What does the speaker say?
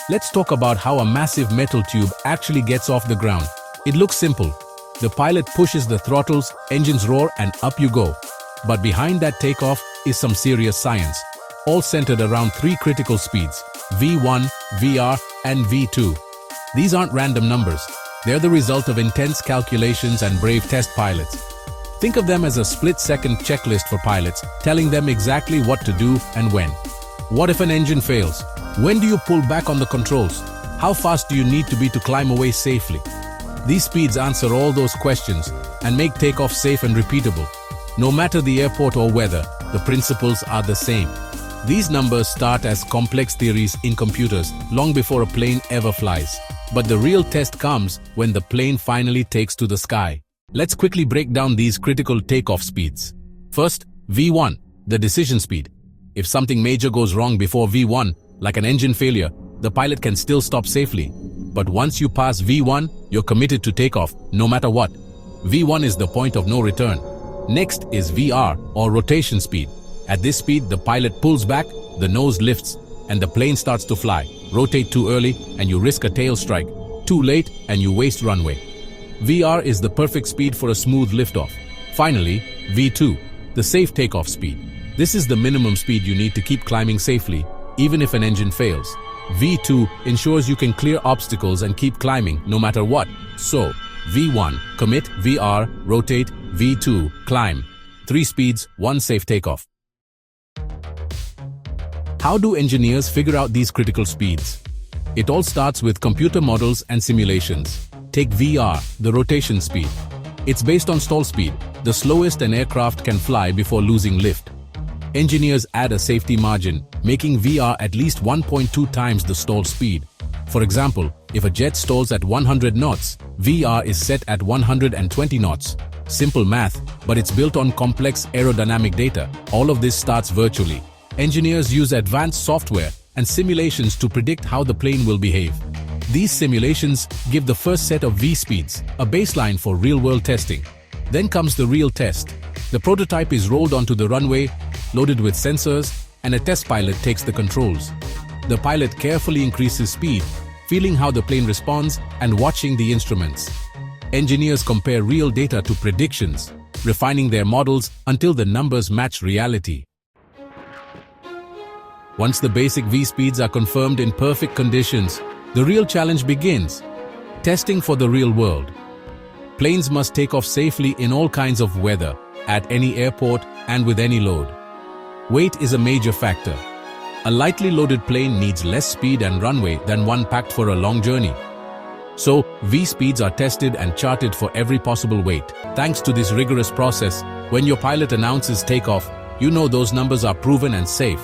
Let's talk about how a massive metal tube actually gets off the ground. It looks simple. The pilot pushes the throttles, engines roar, and up you go. But behind that takeoff is some serious science, all centered around three critical speeds: V1, VR, and V2. These aren't random numbers. They're the result of intense calculations and brave test pilots. Think of them as a split-second checklist for pilots, telling them exactly what to do and when. What if an engine fails? When do you pull back on the controls? How fast do you need to be to climb away safely? These speeds answer all those questions and make takeoff safe and repeatable. No matter the airport or weather, the principles are the same. These numbers start as complex theories in computers long before a plane ever flies. But the real test comes when the plane finally takes to the sky. Let's quickly break down these critical takeoff speeds. First, V1, the decision speed. If something major goes wrong before V1, like an engine failure, the pilot can still stop safely. But once you pass V1, you're committed to takeoff, no matter what. V1 is the point of no return. Next is VR, or rotation speed. At this speed, the pilot pulls back, the nose lifts, and the plane starts to fly. Rotate too early, and you risk a tail strike. Too late, and you waste runway. VR is the perfect speed for a smooth liftoff. Finally, V2, the safe takeoff speed. This is the minimum speed you need to keep climbing safely, even if an engine fails. V2 ensures you can clear obstacles and keep climbing no matter what. So, V1, commit, VR, rotate, V2, climb. 3 speeds, 1 safe takeoff. How do engineers figure out these critical speeds? It all starts with computer models and simulations. Take VR, the rotation speed. It's based on stall speed, the slowest an aircraft can fly before losing lift. Engineers add a safety margin, making VR at least 1.2 times the stall speed. For example, if a jet stalls at 100 knots, VR is set at 120 knots. Simple math, but it's built on complex aerodynamic data. All of this starts virtually. Engineers use advanced software and simulations to predict how the plane will behave. These simulations give the first set of V speeds, a baseline for real-world testing. Then comes the real test. The prototype is rolled onto the runway, loaded with sensors, and a test pilot takes the controls. The pilot carefully increases speed, feeling how the plane responds and watching the instruments. Engineers compare real data to predictions, refining their models until the numbers match reality. Once the basic V speeds are confirmed in perfect conditions, the real challenge begins: testing for the real world. Planes must take off safely in all kinds of weather, at any airport, and with any load. Weight is a major factor. A lightly loaded plane needs less speed and runway than one packed for a long journey. So, V speeds are tested and charted for every possible weight. Thanks to this rigorous process, when your pilot announces takeoff, you know those numbers are proven and safe.